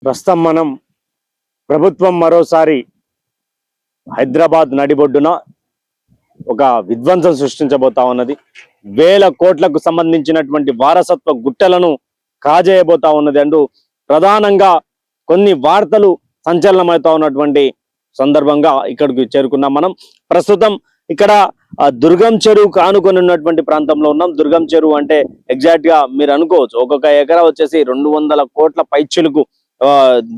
ప్రస్తుతం మనం ప్రభుత్వం మరోసారి హైదరాబాద్ నడిబొడ్డున ఒక విధ్వంసం సృష్టించబోతా ఉన్నది. వేల కోట్లకు సంబంధించినటువంటి వారసత్వ గుట్టలను కాజేయబోతా ఉన్నది అంటూ ప్రధానంగా కొన్ని వార్తలు సంచలనమవుతా ఉన్నటువంటి సందర్భంగా ఇక్కడికి చేరుకున్నాం. మనం ప్రస్తుతం ఇక్కడ దుర్గం చెరువు కానుకొని ఉన్నటువంటి ప్రాంతంలో ఉన్నాం. దుర్గం చెరువు అంటే ఎగ్జాక్ట్ గా మీరు అనుకోవచ్చు, ఒక్కొక్క ఎకరా వచ్చేసి 200 కోట్ల పైచిలుకు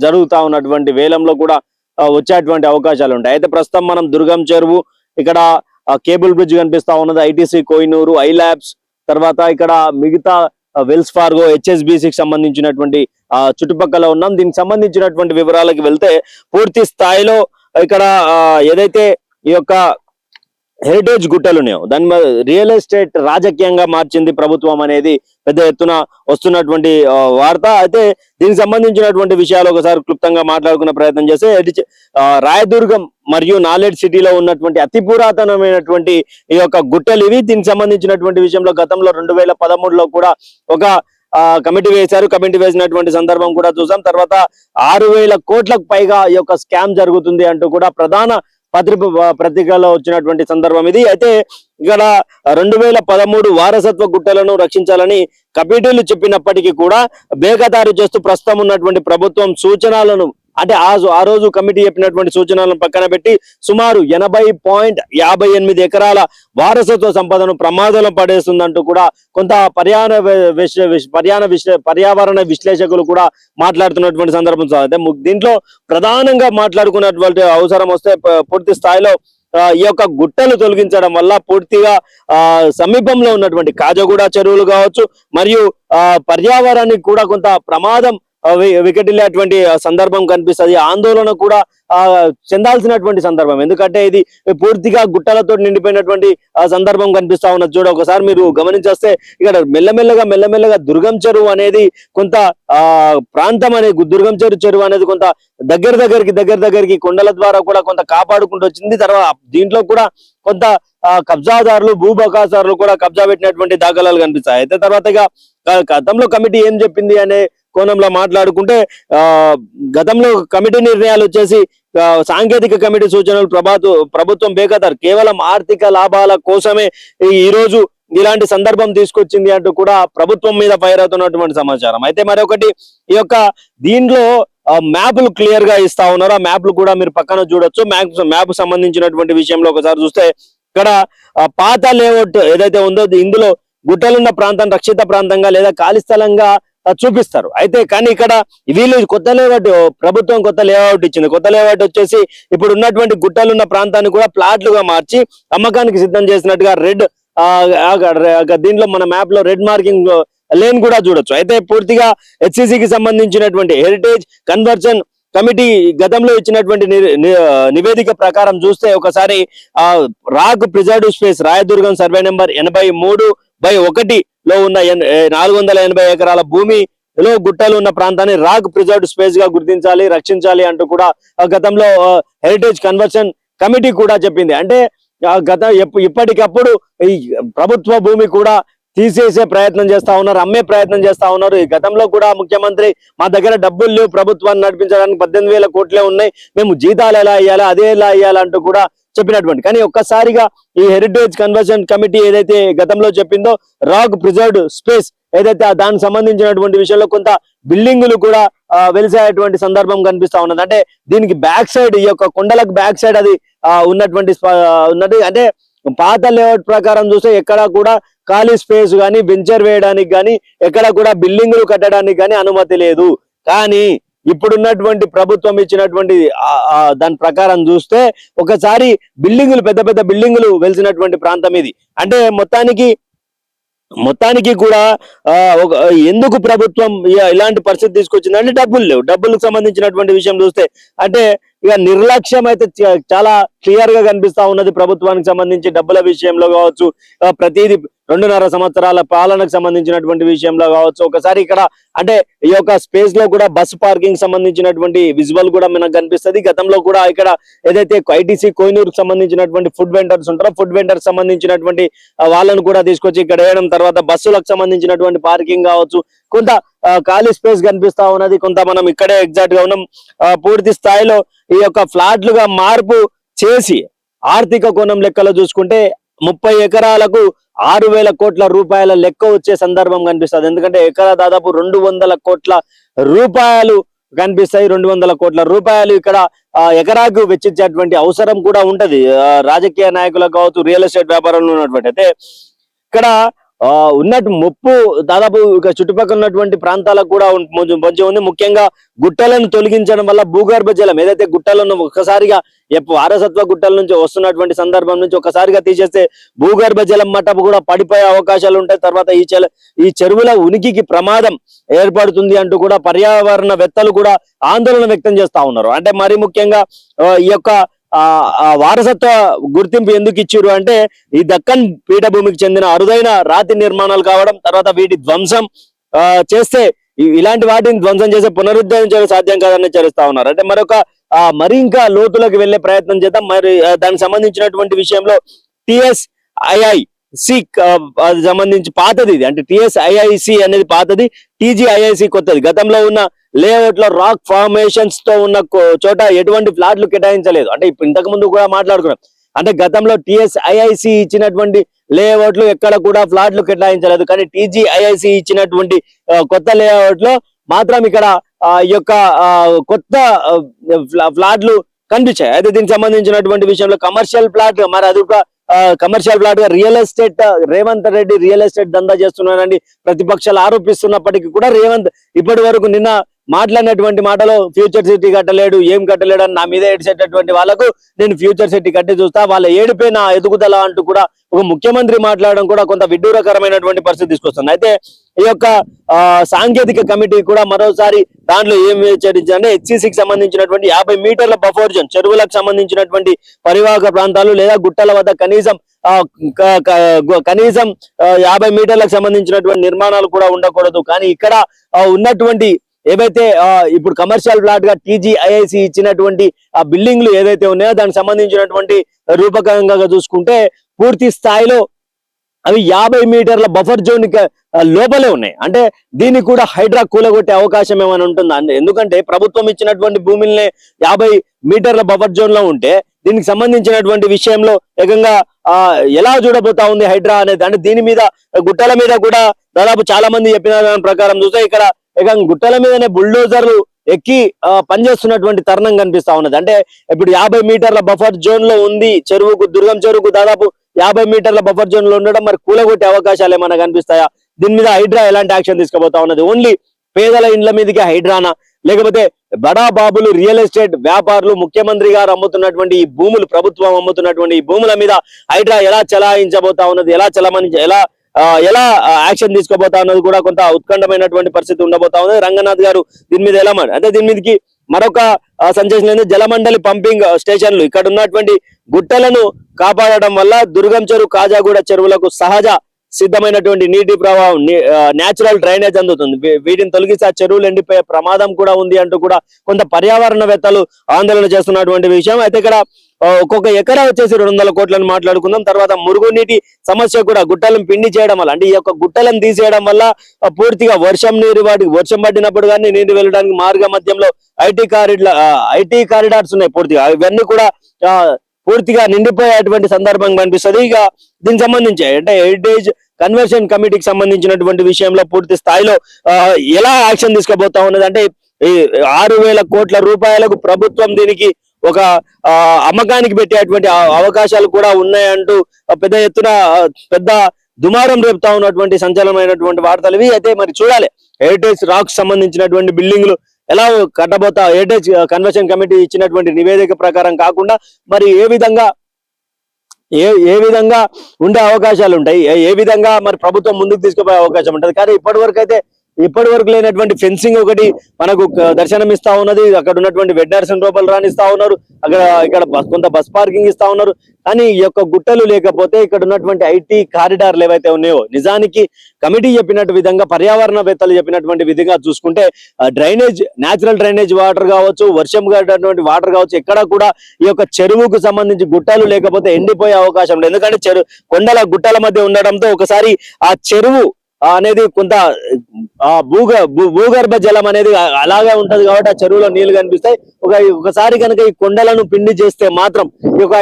జరుగుతా ఉన్నటువంటి వేలంలో కూడా వచ్చేటువంటి అవకాశాలు ఉంటాయి. అయితే ప్రస్తుతం మనం దుర్గం చెరువు, ఇక్కడ కేబుల్ బ్రిడ్జ్ కనిపిస్తా ఉన్నది, ఐటీసీ కోహినూరు, ఐ ల్యాబ్స్, తర్వాత ఇక్కడ మిగతా వెల్స్ ఫార్గో, హెచ్ఎస్బిసికి సంబంధించినటువంటి చుట్టుపక్కల ఉన్నాం. దీనికి సంబంధించినటువంటి వివరాలకు వెళ్తే పూర్తి స్థాయిలో ఇక్కడ ఏదైతే ఈ యొక్క హెరిటేజ్ గుట్టలు ఉన్నాయో దాని రియల్ ఎస్టేట్ రాజకీయంగా మార్చింది ప్రభుత్వం అనేది పెద్ద ఎత్తున వస్తున్నటువంటి వార్త. అయితే దీనికి సంబంధించినటువంటి విషయాలు ఒకసారి క్లుప్తంగా మాట్లాడుకునే ప్రయత్నం చేస్తే, రాయదుర్గం మరియు నాలెడ్జ్ సిటీలో ఉన్నటువంటి అతి పురాతనమైనటువంటి ఈ యొక్క గుట్టలు ఇవి. దీనికి సంబంధించినటువంటి విషయంలో గతంలో 2013లో కూడా ఒక కమిటీ వేశారు. కమిటీ వేసినటువంటి సందర్భం కూడా చూసాం. తర్వాత 6,000 కోట్లకు పైగా ఈ యొక్క స్కామ్ జరుగుతుంది అంటూ కూడా ప్రధాన పత్రికలో వచ్చినటువంటి సందర్భం ఇది. అయితే ఇక్కడ 2013 వారసత్వ గుట్టలను రక్షించాలని కమిటీలు చెప్పినప్పటికీ కూడా బేఖతారు చేస్తూ ప్రస్తుతం ఉన్నటువంటి ప్రభుత్వం సూచనలను, అంటే ఆ రోజు కమిటీ చెప్పినటువంటి సూచనలను పక్కన పెట్టి సుమారు 80.58 ఎకరాల వారసత్వ సంపదను ప్రమాదంలో పడేస్తుందంటూ కూడా కొంత పర్యావరణ విశ్లేషకులు కూడా మాట్లాడుతున్నటువంటి సందర్భం. అయితే దీంట్లో ప్రధానంగా మాట్లాడుకున్నటువంటి అవసరం వస్తే పూర్తి స్థాయిలో ఈ యొక్క గుట్టలు తొలగించడం వల్ల పూర్తిగా సమీపంలో ఉన్నటువంటి కాజగూడ చెరువులు కావచ్చు మరియు పర్యావరణానికి కూడా కొంత ప్రమాదం వికటిల్లేటువంటి సందర్భం కనిపిస్తుంది. ఆందోళన కూడా చెందాల్సినటువంటి సందర్భం, ఎందుకంటే ఇది పూర్తిగా గుట్టలతో నిండిపోయినటువంటి సందర్భం కనిపిస్తా ఉన్నది. చూడ ఒకసారి మీరు గమనించేస్తే ఇక్కడ మెల్లమెల్లగా దుర్గం చెరువు అనేది కొంత ప్రాంతం అనేది, దుర్గం చెరువు అనేది కొంత దగ్గరికి కొండల ద్వారా కూడా కొంత కాపాడుకుంటూ వచ్చింది. తర్వాత దీంట్లో కూడా కొంత కబ్జాదారులు, భూబకాసారులు కూడా కబ్జా పెట్టినటువంటి దాఖలాలు కనిపిస్తాయి. అయితే తర్వాత ఇక గతంలో కమిటీ ఏం చెప్పింది అనే కోణంలో మాట్లాడుకుంటే, గతంలో కమిటీ నిర్ణయాలు వచ్చేసి సాంకేతిక కమిటీ సూచనలు ప్రభుత్వం బేఖతారు, కేవలం ఆర్థిక లాభాల కోసమే ఈ రోజు ఇలాంటి సందర్భం తీసుకొచ్చింది అంటూ కూడా ప్రభుత్వం మీద ఫైర్ అవుతున్నటువంటి సమాచారం. అయితే మరొకటి, ఈ యొక్క దీంట్లో మ్యాప్లు క్లియర్ గా ఇస్తా ఉన్నారు. ఆ మ్యాప్లు కూడా మీరు పక్కన చూడొచ్చు. మ్యాప్ సంబంధించినటువంటి విషయంలో ఒకసారి చూస్తే ఇక్కడ పాత లేఅవుట్ ఏదైతే ఉందో ఇందులో గుట్టలున్న ప్రాంతం రక్షిత ప్రాంతంగా లేదా ఖాళీ స్థలంగా చూపిస్తారు. అయితే కానీ ఇక్కడ వీళ్ళు కొత్త లేఅవుట్, ప్రభుత్వం కొత్త లేఅవుట్ ఇచ్చింది. కొత్త లేఅవుట్ వచ్చేసి ఇప్పుడు ఉన్నటువంటి గుట్టలున్న ప్రాంతాన్ని కూడా ప్లాట్లుగా మార్చి అమ్మకానికి సిద్ధం చేసినట్టుగా దీంట్లో మన మ్యాప్ లో రెడ్ మార్కింగ్ లేన్ కూడా చూడొచ్చు. అయితే పూర్తిగా హెచ్సిసికి సంబంధించినటువంటి హెరిటేజ్ కన్వర్షన్ కమిటీ గతంలో ఇచ్చినటువంటి నివేదిక ప్రకారం చూస్తే ఒకసారి rock preserved space Rayadurgam survey number 83/1 లో ఉన్న 480 ఎకరాల భూమిలో గుట్టలు ఉన్న ప్రాంతాన్ని రాక్ ప్రిజర్వ్డ్ స్పేస్ గా గుర్తించాలి, రక్షించాలి అంటూ కూడా గతంలో హెరిటేజ్ కన్వర్షన్ కమిటీ కూడా చెప్పింది. అంటే ఇప్పటికప్పుడు ఈ ప్రభుత్వ భూమి కూడా తీసేసే ప్రయత్నం చేస్తా ఉన్నారు, అమ్మే ప్రయత్నం చేస్తా ఉన్నారు. ఈ గతంలో కూడా ముఖ్యమంత్రి, మా దగ్గర డబ్బులు లేవు ప్రభుత్వాన్ని నడిపించడానికి, 18,000 కోట్లే ఉన్నాయి, మేము జీతాలు ఎలా ఇవ్వాలి, అదే ఎలా ఇవ్వాలి అంటూ కూడా చెప్పినటువంటి. కానీ ఒక్కసారిగా ఈ హెరిటేజ్ కన్వర్షన్ కమిటీ ఏదైతే గతంలో చెప్పిందో రాక్ ప్రిజర్వ్డ్ స్పేస్ ఏదైతే దానికి సంబంధించినటువంటి విషయంలో కొంత బిల్డింగులు కూడా వెలిసేటువంటి సందర్భం కనిపిస్తా ఉన్నది. అంటే దీనికి బ్యాక్ సైడ్, ఈ యొక్క కొండలకు బ్యాక్ సైడ్ అది ఉన్నది. అంటే పాత లేఅవుట్ ప్రకారం చూస్తే ఎక్కడ కూడా ఖాళీ స్పేస్ కానీ వెంచర్ వేయడానికి కానీ ఎక్కడ కూడా బిల్డింగులు కట్టడానికి కానీ అనుమతి లేదు. కానీ ఇప్పుడున్నటువంటి ప్రభుత్వం ఇచ్చినటువంటి దాని ప్రకారం చూస్తే ఒకసారి బిల్డింగులు, పెద్ద బిల్డింగులు వెలిసినటువంటి ప్రాంతం ఇది. అంటే మొత్తానికి కూడా ఎందుకు ప్రభుత్వం ఇలాంటి పరిస్థితి తీసుకొచ్చింది అంటే డబ్బులు లేవు. డబ్బులకు సంబంధించినటువంటి విషయం చూస్తే అంటే ఇక నిర్లక్ష్యం అయితే చాలా క్లియర్ గా కనిపిస్తా ఉన్నది ప్రభుత్వానికి సంబంధించి. డబ్బుల విషయంలో కావచ్చు, ప్రతిదీ 2.5 సంవత్సరాల పాలనకు సంబంధించినటువంటి విషయంలో కావచ్చు. ఒకసారి ఇక్కడ అంటే ఈ యొక్క స్పేస్ లో కూడా బస్సు పార్కింగ్ సంబంధించినటువంటి విజువల్ కూడా మనకు కనిపిస్తుంది. గతంలో కూడా ఇక్కడ ఏదైతే ఐటీసీ కోహినూర్ సంబంధించినటువంటి ఫుడ్ వెండర్స్ ఉంటారో ఫుడ్ వెండర్స్ సంబంధించినటువంటి వాళ్ళను కూడా తీసుకొచ్చి ఇక్కడ వేయడం, తర్వాత బస్సులకు సంబంధించినటువంటి పార్కింగ్ కావచ్చు, కొంత ఖాళీ స్పేస్ కనిపిస్తా ఉన్నది. కొంత మనం ఇక్కడే ఎగ్జాక్ట్ గా ఉన్నాం. పూర్తి స్థాయిలో ఈ యొక్క ఫ్లాట్లుగా మార్పు చేసి ఆర్థిక కోణం లెక్కలో చూసుకుంటే 30 ఎకరాలకు 6,000 కోట్ల రూపాయల లెక్క వచ్చే సందర్భం కనిపిస్తుంది. ఎందుకంటే ఎకరా దాదాపు 200 కోట్ల రూపాయలు కనిపిస్తాయి. 200 కోట్ల రూపాయలు ఇక్కడ ఎకరాకు వెచ్చించేటువంటి అవసరం కూడా ఉంటది రాజకీయ నాయకులకు కావచ్చు, రియల్ ఎస్టేట్ వ్యాపారంలో ఉన్నటువంటి. అయితే ఇక్కడ ఉన్నట్టు ముప్పు దాదాపు ఇక చుట్టుపక్కల ఉన్నటువంటి ప్రాంతాలకు కూడా మంచిగా ఉంది. ముఖ్యంగా గుట్టలను తొలగించడం వల్ల భూగర్భ జలం ఏదైతే గుట్టలను ఒక్కసారిగా వారసత్వ గుట్టల నుంచి వస్తున్నటువంటి సందర్భం నుంచి ఒక్కసారిగా తీసేస్తే భూగర్భ జలం మట్టపు కూడా పడిపోయే అవకాశాలు ఉంటాయి. తర్వాత ఈ చెరువుల ఉనికికి ప్రమాదం ఏర్పడుతుంది అంటూ కూడా పర్యావరణవేత్తలు కూడా ఆందోళన వ్యక్తం చేస్తా ఉన్నారు. అంటే మరి ముఖ్యంగా ఈ యొక్క వారసత్వ గుర్తింపు ఎందుకు ఇచ్చారు అంటే ఈ దక్కన్ పీఠభూమికి చెందిన అరుదైన రాతి నిర్మాణాలు కావడం, తర్వాత వీటి ధ్వంసం చేస్తే ఇలాంటి వాటిని ధ్వంసం చేసే పునరుద్ధరించడం సాధ్యం కాదని హెచ్చరిస్తా ఉన్నారు. అంటే మరి ఇంకా లోతులకు వెళ్లే ప్రయత్నం చేద్దాం. మరి దానికి సంబంధించినటువంటి విషయంలో TSIIC సంబంధించి పాతది ఇది. అంటే TSIIC అనేది పాతది, TGIIC కొత్తది. గతంలో ఉన్న లేఅవుట్ లో రాక్ ఫార్మేషన్స్ తో ఉన్న చోట ఎటువంటి ఫ్లాట్లు కేటాయించలేదు. అంటే ఇంతకు ముందు కూడా మాట్లాడుకున్నాం. అంటే గతంలో TSIIC ఇచ్చినటువంటి లేఅవుట్లు ఎక్కడ కూడా ఫ్లాట్లు కేటాయించలేదు. కానీ TGIIC ఇచ్చినటువంటి కొత్త లేఅవుట్ లో మాత్రం ఇక్కడ ఈ యొక్క కొత్త ఫ్లాట్లు కనిపించాయి. అయితే దీనికి సంబంధించినటువంటి విషయంలో కమర్షియల్ ఫ్లాట్, మరి అది ఒక కమర్షియల్ ఫ్లాట్ గా real estate Revanth Reddy real estate దందా చేస్తున్నారని ప్రతిపక్షాలు ఆరోపిస్తున్నప్పటికీ కూడా రేవంత్ ఇప్పటి వరకు నిన్న మాట్లాడినటువంటి మాటలో ఫ్యూచర్ సిటీ కట్టలేడు, ఏం కట్టలేడు అని నా మీద ఏడ్చేటటువంటి వాళ్ళకు నేను ఫ్యూచర్ సిటీ కట్టి చూస్తా, వాళ్ళ ఏడుపే నా ఎదుగుదల అంటూ కూడా ఒక ముఖ్యమంత్రి మాట్లాడడం కూడా కొంత విడ్డూరకరమైనటువంటి పరిస్థితి తీసుకొస్తుంది. అయితే ఈ యొక్క సాంకేతిక కమిటీ కూడా మరోసారి దాంట్లో ఏం హెచ్చరించారంటే HCCకి సంబంధించినటువంటి 50 మీటర్ల బఫర్ జోన్, చెరువులకు సంబంధించినటువంటి పరివాహక ప్రాంతాలు లేదా గుట్టల వద్ద కనీసం 50 మీటర్లకు సంబంధించినటువంటి నిర్మాణాలు కూడా ఉండకూడదు. కానీ ఇక్కడ ఉన్నటువంటి ఏవైతే ఇప్పుడు కమర్షియల్ ఫ్లాట్ గా TGIIC ఇచ్చినటువంటి ఆ బిల్డింగ్లు ఏదైతే ఉన్నాయో దానికి సంబంధించినటువంటి రూపకంగా చూసుకుంటే పూర్తి స్థాయిలో అవి 50 మీటర్ల బఫర్ జోన్ లోపలే ఉన్నాయి. అంటే దీన్ని కూడా హైడ్రా కూలగొట్టే అవకాశం ఏమైనా ఉంటుందా? ఎందుకంటే ప్రభుత్వం ఇచ్చినటువంటి భూమిని 50 మీటర్ల బఫర్ జోన్ లో ఉంటే దీనికి సంబంధించినటువంటి విషయంలో ఏకంగా ఎలా చూడబోతా ఉంది హైడ్రా అనేది. అంటే దీని మీద గుట్టల మీద కూడా దాదాపు చాలా మంది చెప్పిన దాని ప్రకారం చూస్తే ఇక్కడ ఏకంగా గుట్టల మీదనే బుల్డోజర్లు ఎక్కి పనిచేస్తున్నటువంటి తరుణం కనిపిస్తా ఉన్నది. అంటే ఇప్పుడు 50 మీటర్ల బఫర్ జోన్ లో ఉంది చెరువుకు, దుర్గం చెరువుకు దాదాపు 50 మీటర్ల బఫర్ జోన్ లో ఉండడం మరి కూలగొట్టే అవకాశాలు ఏమైనా కనిపిస్తాయా? దీని మీద హైడ్రా ఎలాంటి యాక్షన్ తీసుకుపోతా ఉన్నది? ఓన్లీ పేదల ఇండ్ల మీదకి హైడ్రానా, లేకపోతే బడా బాబులు రియల్ ఎస్టేట్ వ్యాపారులు ముఖ్యమంత్రి గారు అమ్ముతున్నటువంటి ఈ భూములు, ప్రభుత్వం అమ్ముతున్నటువంటి ఈ భూముల మీద హైడ్రా ఎలా చలాయించబోతా ఉన్నది, ఎలా యాక్షన్ తీసుకోబోతా ఉన్నది కూడా కొంత ఉత్కంఠమైనటువంటి పరిస్థితి ఉండబోతా ఉంది. రంగనాథ్ గారు దీని మీద ఎలా అంటే దీని మీదకి మరొక సందేశం ఏంటంటే జలమండలి పంపింగ్ స్టేషన్లు ఇక్కడ ఉన్నటువంటి గుట్టలను కాపాడడం వల్ల దుర్గం చెరువు, కాజాగూడ చెరువులకు సహజ సిద్ధమైనటువంటి నీటి ప్రవాహం, న్యాచురల్ డ్రైనేజ్ అందుతుంది. వీటిని తొలగిస్తే ఆ చెరువులు ఎండిపోయే ప్రమాదం కూడా ఉంది అంటూ కూడా కొంత పర్యావరణవేత్తలు ఆందోళన చేస్తున్నటువంటి విషయం. అయితే ఇక్కడ ఒక్కొక్క ఎకరా వచ్చేసి 200 కోట్లను మాట్లాడుకుందాం. తర్వాత మురుగునీటి సమస్య కూడా గుట్టలను పిండి చేయడం వల్ల, అంటే ఈ యొక్క గుట్టలను తీసేయడం వల్ల పూర్తిగా వర్షం పడినప్పుడు కానీ నీరు వెళ్ళడానికి మార్గ మధ్యంలో ఐటీ కారిడార్స్ ఉన్నాయి. పూర్తిగా ఇవన్నీ కూడా పూర్తిగా నిండిపోయేటువంటి సందర్భం కనిపిస్తుంది. ఇక దీనికి సంబంధించి అంటే హెరిటేజ్ కన్వర్షన్ కమిటీకి సంబంధించినటువంటి విషయంలో పూర్తి స్థాయిలో ఎలా యాక్షన్ తీసుకోబోతా ఉన్నది అంటే 6,000 కోట్ల రూపాయలకు ప్రభుత్వం దీనికి ఒక అమ్మకానికి పెట్టేటువంటి అవకాశాలు కూడా ఉన్నాయంటూ పెద్ద ఎత్తున పెద్ద దుమారం రేపుతా ఉన్నటువంటి సంచలనమైనటువంటి వార్తలు ఇవి. అయితే మరి చూడాలి హెరిటేజ్ రాక్ సంబంధించినటువంటి బిల్డింగ్లు ఎలా కట్టబోతా, హెరిటేజ్ కన్వర్షన్ కమిటీ ఇచ్చినటువంటి నివేదిక ప్రకారం కాకుండా మరి ఏ విధంగా ఉండే అవకాశాలు ఉంటాయి, ఏ విధంగా మరి ప్రభుత్వం ముందుకు తీసుకుపోయే అవకాశం ఉంటుంది. కానీ ఇప్పటి వరకు అయితే ఇప్పటి వరకు లేనటువంటి ఫెన్సింగ్ ఒకటి మనకు దర్శనం ఇస్తా ఉన్నది. అక్కడ ఉన్నటువంటి వెటర్నరీ రూపాయలు రాణిస్తా ఉన్నారు. ఇక్కడ కొంత బస్ పార్కింగ్ ఇస్తా ఉన్నారు. కానీ ఈ యొక్క గుట్టలు లేకపోతే ఇక్కడ ఉన్నటువంటి ఐటీ కారిడార్లు ఏవైతే ఉన్నాయో, నిజానికి కమిటీ చెప్పినట్టు విధంగా, పర్యావరణవేత్తలు చెప్పినటువంటి విధంగా చూసుకుంటే డ్రైనేజ్, న్యాచురల్ డ్రైనేజ్ వాటర్ కావచ్చు, వర్షం పడినటువంటి వాటర్ కావచ్చు, ఎక్కడ కూడా ఈ యొక్క చెరువుకు సంబంధించి గుట్టలు లేకపోతే ఎండిపోయే అవకాశం లేదు. ఎందుకంటే కొండల గుట్టల మధ్య ఉండడంతో ఒకసారి ఆ చెరువు అనేది కొంత భూగర్భ జలం అనేది అలాగే ఉంటది కాబట్టి ఆ చెరువులో నీళ్లు కనిపిస్తాయి. ఒకసారి కనుక ఈ కొండలను పిండి చేస్తే మాత్రం ఈ యొక్క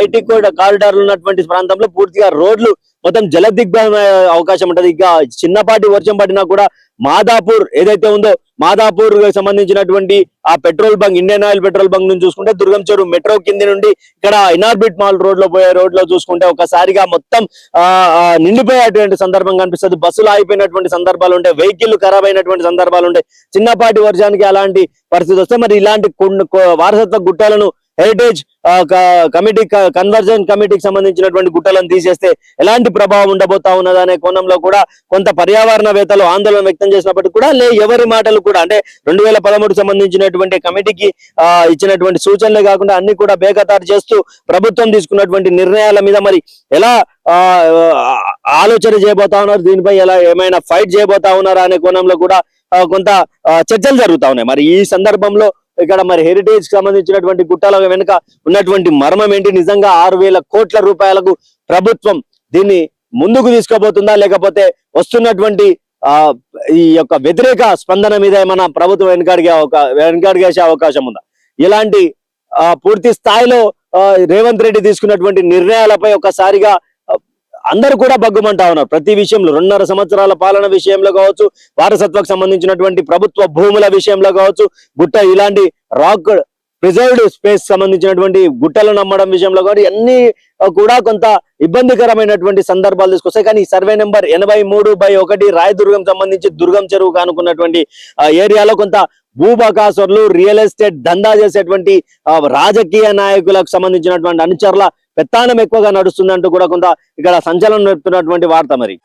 ఐటీ కారిడార్లు ఉన్నటువంటి ప్రాంతంలో పూర్తిగా రోడ్లు మొత్తం జలదిగ్భ్రమ అవకాశం ఉంటది. ఇక చిన్నపాటి వర్షం పడినా కూడా మాదాపూర్ ఏదైతే ఉందో, మాదాపూర్ సంబంధించినటువంటి ఆ petrol bunk, Indian oil petrol bunk నుంచి చూసుకుంటే దుర్గం చెరువు మెట్రో కింది నుండి ఇక్కడ ఇనార్బిట్ మాల్ రోడ్ లో పోయే రోడ్ లో చూసుకుంటే ఒకసారిగా మొత్తం నిండిపోయేటువంటి సందర్భం కనిపిస్తుంది. బస్సులు ఆగిపోయినటువంటి సందర్భాలు ఉంటాయి, వెహికల్ ఖరాబ్ అయినటువంటి సందర్భాలు ఉంటాయి. చిన్నపాటి వర్షానికి అలాంటి పరిస్థితి వస్తే మరి ఇలాంటి వారసత్వ గుట్టలను హెరిటేజ్ కమిటీ, కన్వర్జన్ కమిటీకి సంబంధించినటువంటి గుట్టలను తీసేస్తే ఎలాంటి ప్రభావం ఉండబోతా ఉన్నదనే కోణంలో కూడా కొంత పర్యావరణవేత్తలు ఆందోళన వ్యక్తం చేసినప్పటికీ కూడా ఎవరి మాటలు కూడా, అంటే 2013 సంబంధించినటువంటి కమిటీకి ఇచ్చినటువంటి సూచనలే కాకుండా అన్ని కూడా బేఖతారు చేస్తూ ప్రభుత్వం తీసుకున్నటువంటి నిర్ణయాల మీద మరి ఎలా ఆలోచన చేయబోతా ఉన్నారు, దీనిపై ఎలా ఏమైనా ఫైట్ చేయబోతా ఉన్నారా అనే కోణంలో కూడా కొంత చర్చలు జరుగుతా ఉన్నాయి. మరి ఈ సందర్భంలో ఇక్కడ మరి హెరిటేజ్ సంబంధించినటువంటి గుట్టల వెనుక ఉన్నటువంటి మర్మం ఏంటి? నిజంగా 6,000 కోట్ల రూపాయలకు ప్రభుత్వం దీన్ని ముందుకు తీసుకోబోతుందా, లేకపోతే వస్తున్నటువంటి ఈ యొక్క వ్యతిరేక స్పందన మీద ఏమైనా ప్రభుత్వం వెనకడిగేసే అవకాశం ఉందా? ఇలాంటి పూర్తి స్థాయిలో రేవంత్ రెడ్డి తీసుకున్నటువంటి నిర్ణయాలపై ఒకసారిగా అందరూ కూడా బగ్గుమంటా ఉన్నారు. ప్రతి విషయంలో 2.5 సంవత్సరాల పాలన విషయంలో కావచ్చు, వారసత్వకు సంబంధించినటువంటి ప్రభుత్వ భూముల విషయంలో కావచ్చు, ఇలాంటి రాక్ ప్రిజర్వ్డ్ స్పేస్ సంబంధించినటువంటి గుట్టలు నమ్మడం విషయంలో కానీ అన్ని కూడా కొంత ఇబ్బందికరమైనటువంటి సందర్భాలు తీసుకొస్తాయి. కానీ సర్వే నెంబర్ 83/1 రాయదుర్గం సంబంధించి దుర్గం చెరువు కానుకున్నటువంటి ఏరియాలో కొంత భూబకాసురులు, రియల్ ఎస్టేట్ దందా చేసేటువంటి రాజకీయ నాయకులకు సంబంధించినటువంటి అనుచరుల పెత్తానం ఎక్కువగా నడుస్తుందంటూ కూడా కొంత ఇక్కడ సంచలనం చెప్తున్నటువంటి వార్త మరి.